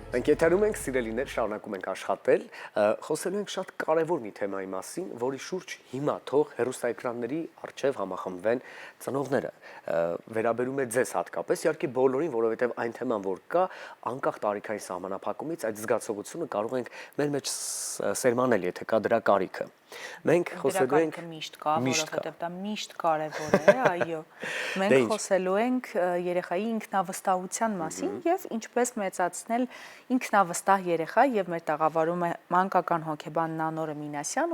Մենք եթերում ենք սիրելիներ, շարունակում ենք աշխատել, խոսելու ենք շատ կարևոր մի թեմայի մասին, որի շուրջ հիմա թող հեռուստաէկրանների առջև համախմբվեն ծնողները, վերաբերում է ձեզ հատկապես, իհարկե բոլորին, որովհետև այն թեման, որ կա, անկախ տարիքային սահմանափակումից այդ զգացողությունը կարող ենք մեր մեջ սերմանել, եթե կա դրա կարիքը։ Մենք խոսելու ենք միշտ կա, որովհետև դա միշտ կարևոր է, այո։ Մենք խոսելու ենք երեխայի ինքնավստահության մասին եւ ինչպես մեծացնել ինքնավստահ երեխա եւ մեր տաղավարում է մանկական հոգեբան Նանոր Մինասյան,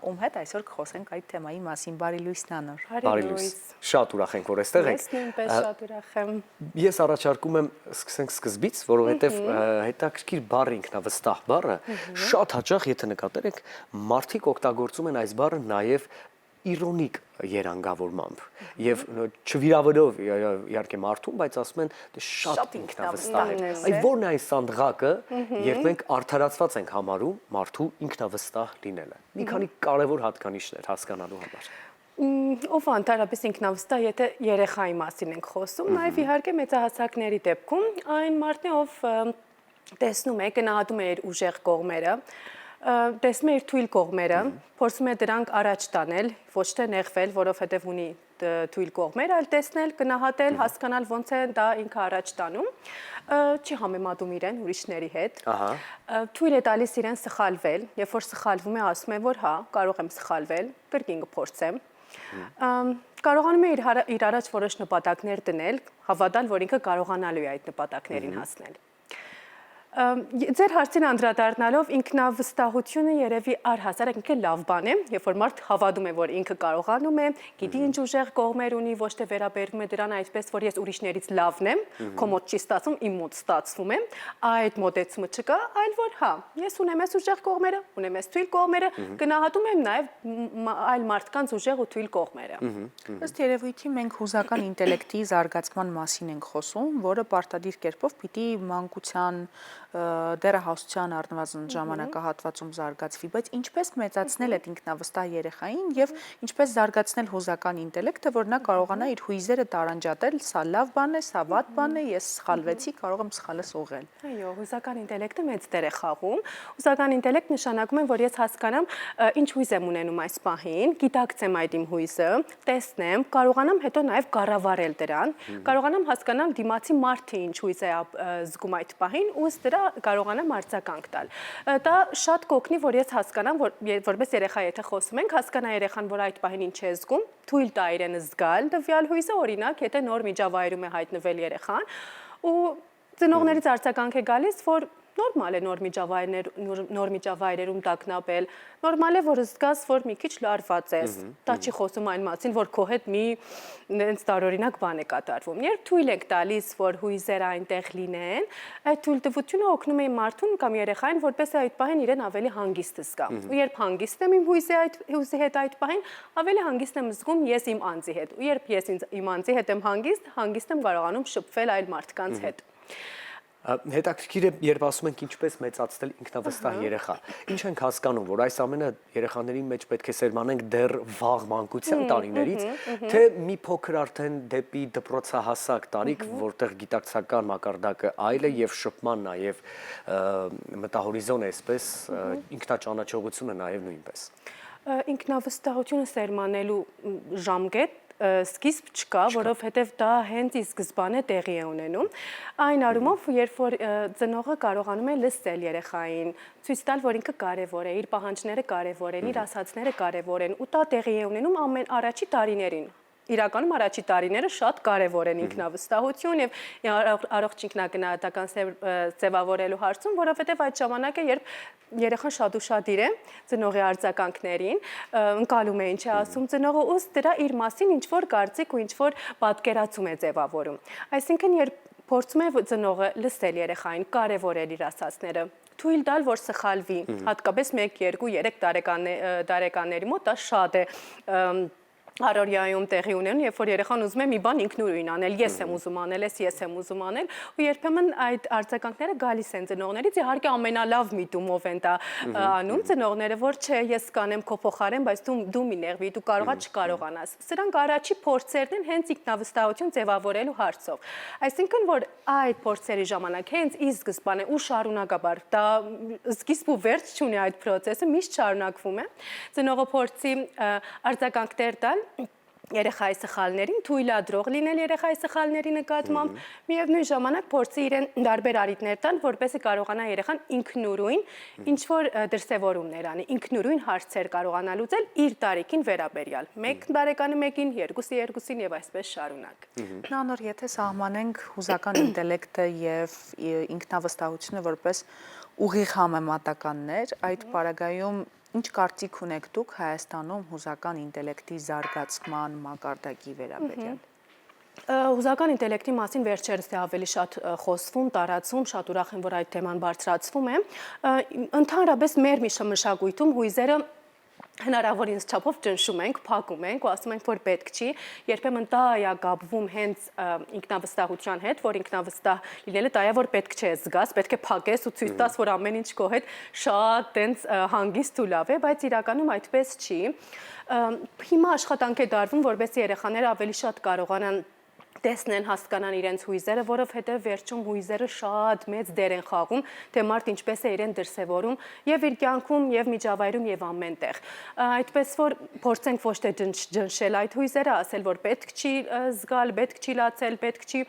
ում հետ այսօր կխոսենք այդ թեմայի մասին։ Բարի լույս Նանոր։ Բարի լույս։ Շատ ուրախ ենք, որ այստեղ եք։ Ես նույնպես շատ ուրախ եմ։ Ես առաջարկում եմ սկսենք սկզբից, որովհետև հետաքրքիր բառը ինքնավստահ բառը շատ հաճախ, եթե նկատել եք, մարդիկ օգտագործում են այս բառը նաև իրոնիկ երանգավորմամբ եւ չվիրավորով իհարկե մարդուն, բայց ասում են դե շատ ինքնավստահ է։ Այ որն է այն սանդղակը, երբ մենք արդարացված ենք համարում մարդու ինքնավստահ լինելը։ Մի քանի կարևոր հատկանիշներ հասկանալու համար։ Ով անտարապես ինքնավստահ, եթե երեխայի մասին ենք խոսում, նաև իհարկե մեծահասակների դեպքում այն մարդն է, ով տեսնում է, գնահատում է իր ուժեղ կողմերը, տեսնում է իր թույլ կողմերը, փորձում է դրանք առաջ տանել, ոչ թե նեղվել, որովհետև ունի թույլ կողմեր, այլ տեսնել, գնահատել, հասկանալ ոնց է դա ինքը առաջ տանում, չի համեմատում իրեն ուրիշների հետ, թույլ է տալիս իրեն սխալվել, երբ որ սխալվում է, ասում է, որ հա, կարող եմ սխալվել, կրկին կփորձեմ, կարողանում է իր առաջ որոշ նպատակներ դնել, հավատալ, որ ինքը կարողանալու է այդ նպատակներին հասնել։ Ձեր հարցին անդրադառնալով ինքնավստահությունը երևի առհասարակ ինքը լավ բան է, երբ որ մարդ հավատում է, որ ինքը կարողանում է, գիտի ինչ ուժեղ կողմեր ունի, ոչ թե վերաբերվում է դրան այդպես, որ ես ուրիշներից լավն եմ, քո մոտ չի ստացվում, իմ մոտ ստացվում է, այդ մոտեցումը չկա, այլ որ հա, ես ունեմ այս ուժեղ կողմերը, ունեմ այս թույլ կողմերը, գնահատում եմ նաև այլ մարդկանց ուժեղ ու թույլ կողմերը։ Ըստ երևույթի մենք հուզական ինտելեկտի զարգացման մասին ենք խոսում, որը պարտադիր կերպով պիտի մանկության դեռահասության առնվազն ժամանակահատվածում զարգացվի, բայց ինչպես մեծացնել այդ ինքնավստահ երեխային եւ ինչպես զարգացնել հուզական ինտելեկտը, որ նա կարողանա իր հույզերը տարանջատել, սա լավ բան է, սա վատ բան է, ես սխալվեցի, կարող եմ սխալս ուղղել։ Այո, հուզական ինտելեկտը մեծ դեր է խաղում։ Հուզական ինտելեկտ նշանակում է, որ ես հասկանամ ինչ հույզ եմ ունենում այս պահին, գիտակցեմ այդ իմ հույզը, տեսնեմ, կարողանամ հետո նաեւ կառավարել դրան, կարողանամ հասկանալ դիմացի մարդը ինչ հույզ է զգում այդ պահին ու դրա կարողանամ արձագանք տալ։ Դա շատ կօգնի, որ ես հասկանամ, որպես երեխա եթե խոսում ենք, հասկանա երեխան, որ այդ պահին ինչ է զգում, թույլ տա իրեն զգալ տվյալ հույզը, օրինակ, եթե նոր միջավայրում է հայտնվել երեխան, ու ծնողներից արձագանք է գալիս, որ նորմալ է նոր միջավայրերում տագնապել, նորմալ է, որ զգաս, որ մի քիչ լարված ես, դա չի խոսում այն մասին, որ քո հետ մի նենց տարօրինակ բան է կատարվում։ Երբ թույլ եք տալիս, որ հույզերը այնտեղ լինեն, այդ թույլտվությունը օգնում է մարդուն կամ երեխային, որպեսզի այդ պահին իրեն ավելի հանգիստ զգա։ Ու երբ հանգիստ եմ իմ հույզի հետ այդ պահին, ավելի հանգիստ եմ զգում ես իմ անձի հետ։ Ու երբ ես իմ անձի հետ եմ հանգիստ եմ կարողանում շփվել այլ մարդկանց հետ։ Հետաքրքիր է, երբ ասում ենք ինչպես մեծացնել ինքնավստահ երեխա։ Ինչ ենք հասկանում, որ այս ամենը երեխաների մեջ պետք է սերմանենք դեռ վաղ մանկության տարիներից, թե մի փոքր արդեն դեպի դպրոցահասակ տարիք, որտեղ գիտակցական մակարդակը այլ է եւ շփման նաեւ մտահորիզոն է, այսպես ինքնաճանաչողությունը նաեւ նույնպես։ Ինքնավստահությունը սերմանելու ժամկետ սկիզբ չկա, որովհետև դա հենց ի սկզբանե տեղի է ունենում։ Այն առումով, երբ որ ծնողը կարողանում է լսել երեխային, ցույց տալ, որ ինքը կարևոր է, իր պահանջները կարևոր են, իր ասացները կարևոր են, ու դա տեղի է ունենում ամեն առաջի տարիներին։ Իրականում առաջի տարիները շատ կարևոր են ինքնավստահություն եւ առողջ ինքնագնահատական ձևավորելու հարցում, որովհետեւ այդ ժամանակ է, երբ երեխան շատ ուշադիր է ծնողի արձագանքներին, ընկալում է ինչ է ասում ծնողը, ու դրա իր մասին ինչ որ կարծիք ու ինչ որ պատկերացում է ձևավորում։ Այսինքն, երբ փորձում է ծնողը լսել երեխային, կարևորել իր ասածները, թույլ տալ, որ սխալվի, հատկապես 1, 2, 3 տարեկանների մոտ դա շատ է Առօրյայում տեղի ունեն, երբ որ երեխան ուզում է մի բան ինքնուրույն անել, ես եմ ուզում անել, ես եմ ուզում անել, ու երբեմն այդ արձագանքները գալիս են ծնողներից, իհարկե ամենալավ միտումով են դա անում ծնողները, որ չէ, ես կանեմ քո փոխարեն, բայց դու մի նեղվի, դու կարողա չկարողանաս։ Սրանք առաջի փորձերն են հենց ինքնավստահություն ձևավորելու հարցով։ Այսինքն, որ այդ փորձերի ժամանակ հենց ի սկզբանե ու շարունակաբար դա սկիզբ ու վերջ չունի այդ process-ը, միշտ շարունակվում է։ Ծնողը փորձի արձագանքներ տալ երեխայի սխալներին, թույլատրող լինել երեխայի սխալների նկատմամբ, միևնույն ժամանակ փորձի իրեն տարբեր առիթներ տալ, որպեսզի կարողանա երեխան ինքնուրույն ինչ-որ դրսևորումներ անի, ինքնուրույն հարցեր կարողանա լուծել իր տարիքին վերաբերյալ։ 1 տարեկանը 1-ին, 2-ի 2-ին եւ այսպես շարունակ։ Նանոր, եթե սահմանենք հուզական ինտելեկտը եւ ինքնավստահությունը որպես ուղիղ համեմատականներ, այդ պարագայում ինչ կարծիք ունեք դուք Հայաստանում հուզական ինտելեկտի զարգացման մակարդակի վերաբերյալ։ Հուզական ինտելեկտի մասին վերջերս է ավելի շատ խոսվում, տարածվում, շատ ուրախ եմ, որ այդ թեման բարձրացվում է։ Ընդհանրապես մեր մշակույթում հույզերը հնարավոր ինձ չափով ճնշում ենք, փակում ենք ու ասում ենք, որ պետք չի, երբեմն դա է գաբվում հենց ինքնավստահության հետ, որ ինքնավստահ լինելը դա է, որ պետք չէ զգաս, պետք է փակես ու ցույց տաս, որ ամեն ինչ քո հետ շատ տենց հանգիստ ու լավ է, բայց իրականում այդպես չի։ Հիմա աշխատանք է դարվում, որպեսզի երեխաները ավելի շատ կարողանան տեսնեն, հասկանան իրենց հույզերը, որովհետև վերջում հույզերը շատ մեծ դեր են խաղում, թե մարդ ինչպես է իրեն դրսևորում եւ իր կյանքում եւ միջավայրում եւ ամենտեղ։ Այդպես որ փորձենք ոչ թե ջնշել այդ հույզերը, ասել որ պետք չի զգալ, պետք չի լացել, պետք չի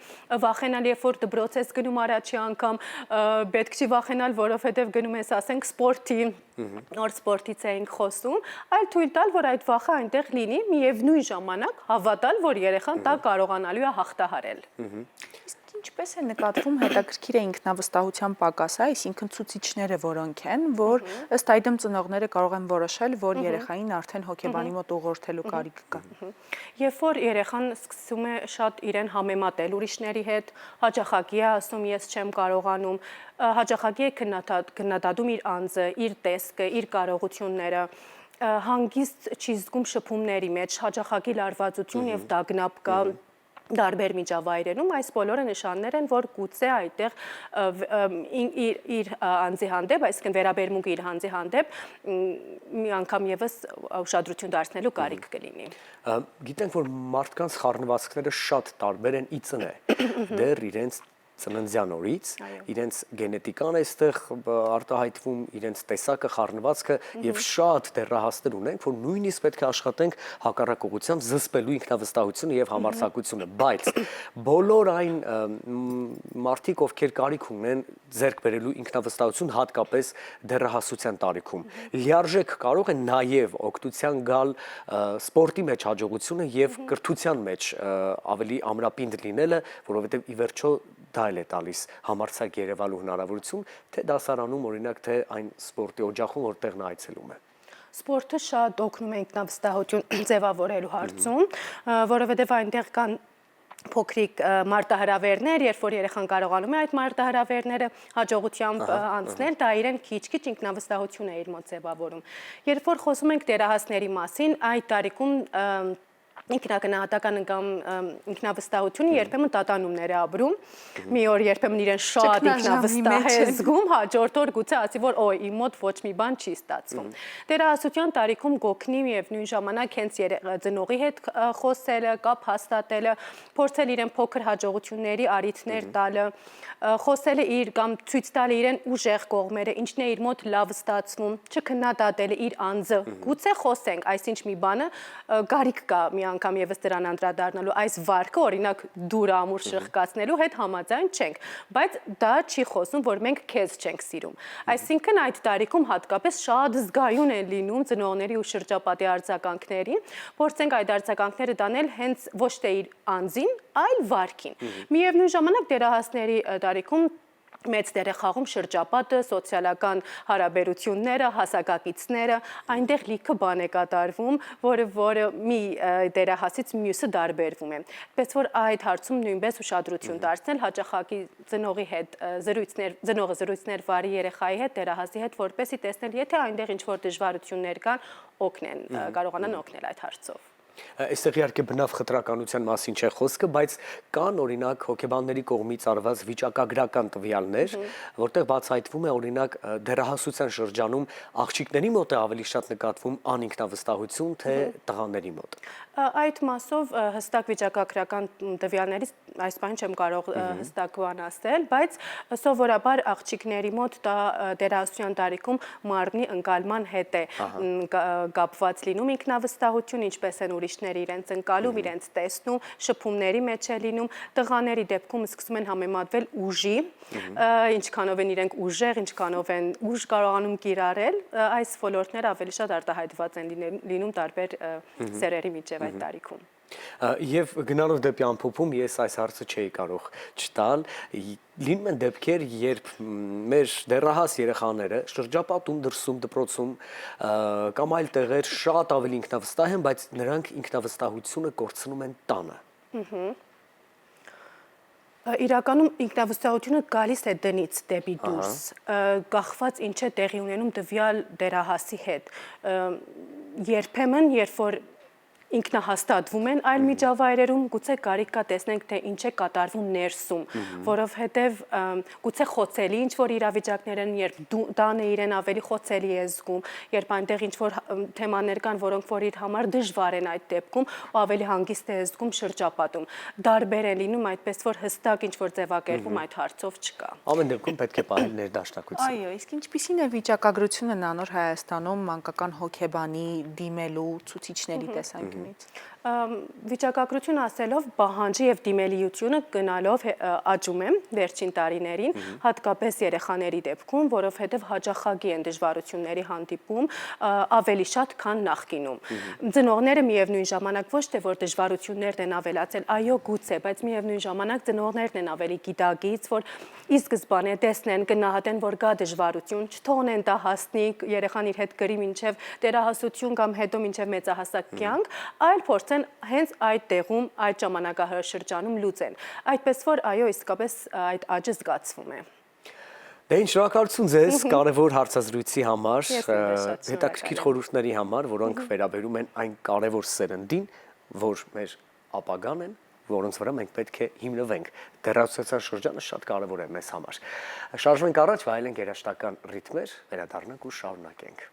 վախենալ, երբ որ դպրոց ես գնում առաջի անգամ, պետք չի վախենալ, որովհետև գնում ես, ասենք, սպորտի, նոր սպորտից էինք խոսում, այլ թույլ տալ, որ այդ վախը այնտեղ լինի, միևնույն ժամանակ հավատալ, որ երեխան դա կարողանալու է հաղթահարել։ Իսկ ինչպես է նկատվում հետաքրքիր է ինքնավստահության պակասը, այսինքն ցուցիչները որոնք են, որ ըստ այդմ ծնողները կարող են որոշել, որ երեխային արդեն հոգեբանի մոտ ուղղորդելու կարիք կա։ Երբ որ երեխան սկսում է շատ իրեն համեմատել ուրիշների հետ, հաճախակի է ասում ես չեմ կարողանում, հաճախակի է քննադատում իր անձը, իր տեսքը, իր կարողությունները, հանգիստ չի զգում շփումների մեջ, հաճախակի լարվածություն եւ դագնապ կա տարբեր միջավայրերում, այս բոլորը նշաններ են, որ գուցե այդտեղ իր անձի հանդեպ, այսինքն վերաբերմունքը իր անձի հանդեպ մի անգամ եւս ուշադրություն դարձնելու կարիք կլինի։ Գիտենք, որ մարդկանց խառնվածքները շատ տարբեր են ի ծնե, դեռ իրենց ծննդյան օրից, իրենց գենետիկան այստեղ արտահայտվում, իրենց տեսակը, խառնվածքը եւ շատ դեռահասներ ունենք, որ նույնիսկ պետք է աշխատենք հակառակ ուղղությամբ զսպելու ինքնավստահությունը եւ համարձակությունը, բայց բոլոր այն մարդիկ, ովքեր կարիք ունեն ձեռք բերելու ինքնավստահություն, հատկապես դեռահասության տարիքում, լիարժեք կարող են նաեւ օգտության գալ սպորտի մեջ հաջողությունը եւ կրթության մեջ ավելի ամրապինդ լինելը, որովհետեւ ի վերջո դա է տալիս համարձակ երևալու հնարավորություն, թե դասարանում, օրինակ, թե այն սպորտի օջախում, որտեղ նա այցելում է։ Սպորտը շատ օգնում է ինքնավստահություն ձևավորելու հարցում, որովհետև այնտեղ կան փոքրիկ մարտահրավերներ, երբ որ երեխան կարողանում է այդ մարտահրավերները հաջողությամբ անցնել, դա իրեն քիչ-քիչ ինքնավստահություն է իր մոտ ձևավորում։ Երբ որ խոսում ենք դեռահասների մասին, այդ տարիքում ինքնագնահատական կամ ինքնավստահությունը երբեմն տատանումներ է ապրում, մի օր երբեմն իրեն շատ ինքնավստահ է զգում, հաջորդ օր գուցե ասի, որ օй, իմ մոտ ոչ մի բան չի ստացվում։ Դեռահասության տարիքում գոհնի միևնույն ժամանակ հենց ծնողի հետ խոսելը, կապ հաստատելը, փորձել իրեն փոքր հաջողությունների առիթներ տալը, խոսելը իր կամ ցույց տալը իրեն ուժեղ կողմերը, ինչն է իր մոտ լավ ստացվում, չքննադատելը իր անձը։ Գուցե խոսենք, այսինչ մի բանը գարիք կա մի անգամ եւս դրան անդրադառնալու, այս վարկը օրինակ դուր ամուր շղկացնելու հետ համաձայն չենք, բայց դա չի խոսում, որ մենք քեզ չենք սիրում։ Այսինքն այդ տարիքում հատկապես շատ զգայուն են լինում ծնողների ու շրջապատի արձագանքների, փորձենք այդ արձագանքները տանել հենց ոչ թե իր անձին, այլ վարկին։ Միևնույն ժամանակ դեռահասների տարիքում մեծ դեր է խաղում շրջապատը, սոցիալական հարաբերությունները, հասակակիցները, այնտեղ լիքը բան է կատարվում, որը մի դերահասից մյուսը տարբերվում է։ Պես որ այդ հարցում նույնպես ուշադրություն դարձնել, հաճախակի ծնողի հետ ծնողը զրույցներ վարի երեխայի հետ, դերահասի հետ, որպեսզի տեսնել, եթե այնտեղ ինչ-որ դժվարություններ կան, օգնեն, կարողանան օգնել այդ հարցով։ Այստեղ իհարկե բնավ խտրականության մասին չէ խոսքը, բայց կան օրինակ հոգեբանների կողմից արված վիճակագրական տվյալներ, որտեղ բացահայտվում է օրինակ դեռահասության շրջանում աղջիկների մոտ է ավելի շատ նկատվում անինքնավստահություն, թե տղաների մոտ։ Այդ մասով հստակ վիճակագրական տվյալներից այս բան չեմ կարող հստակ բան ասել, բայց սովորաբար աղջիկների մոտ դա դեռահասության տարիքում մարմնի ընկալման հետ է կապված լինում ինքնավստահություն, ինչպես են ուրիշները իրենց ընկալում, իրենց տեսնում, շփումների մեջ է լինում, տղաների դեպքում սկսում են համեմատվել ուժի, ինչքանով են իրենք ուժեղ, ինչքանով են ուժ կարողանում կիրառել, այս ոլորտները ավելի շատ արտահայտված են լինում տարբեր սերերի միջև այդ տարիքում։ Եվ գնալով դեպի ամփոփում ես այս հարցը չէի կարող չտալ, լինում են դեպքեր, երբ մեր դեռահաս երեխաները շրջապատում, դրսում, դպրոցում կամ այլ տեղեր շատ ավելի ինքնավստահ են, բայց նրանք ինքնավստահությունը կորցնում են տանը։ Իրականում ինքնավստահությունը գալիս է տնից դեպի դուրս, կախված ինչ է տեղի ունենում տվյալ դեռահասի հետ։ Երբեմն, երբ որ ինքնահաստատվում են այլ միջավայրերում, գուցե կարիք կա տեսնենք, թե ինչ է կատարվում ներսում, որովհետև գուցե խոցելի ինչ-որ իրավիճակներ են, երբ տանը իրեն ավելի խոցելի է զգում, երբ այնտեղ ինչ-որ թեմաներ կան, որոնք որ իր համար դժվար են այդ դեպքում, ու ավելի հանգիստ է զգում շրջապատում։ Դարբեր են լինում, այդպես որ հստակ ինչ-որ ձևակերպում այդ հարցով չկա։ Ամեն դեպքում պետք է պահել ներդաշնակություն։ Այո, իսկ ինչպիսին է վիճակագրությունը Նանոր Հայաստանում մանկական հոգեբանի դիմելու ցուցիչների տեսանկյունից։ Վիճակագրություն ասելով պահանջի եւ դիմելիությունը գնալով աճում է վերջին տարիներին, հատկապես երեխաների դեպքում, որովհետեւ հաճախակի են դժվարությունների հանդիպում ավելի շատ, քան նախկինում։ Ծնողները միևնույն ժամանակ ոչ թե որ դժվարություններն են ավելացել, այո, գուցե, բայց միևնույն ժամանակ ծնողներն են ավելի գիտակից, որ ի սկզբանե տեսնեն, գնահատեն, որ կա դժվարություն, չթողնեն դա հասնի, երեխան իր հետ գրի մինչև դեռահասություն կամ հետո մինչև մեծահասակ կյանք, այլ փորձեն հենց այդ տեղում, այդ ժամանակահրաշրջանում լուծեն։ Այդպես որ այո, իսկապես այդ աճը զգացվում է։ Դե ինչ շնորհակալություն ձեզ կարևոր հարցազրույցի համար, հետաքրքիր խորհուրդների համար, որոնք վերաբերում են այն կարևոր սերնդին, որ մեր ապագան են, որոնց վրա մենք պետք է հիմնվենք։ Դեռահասության շրջանը շատ կարևոր է մեզ համար։ Շարժվենք առաջ, վայելենք երաժշտական ռիթմեր, վերադառնանք ու շարունակենք։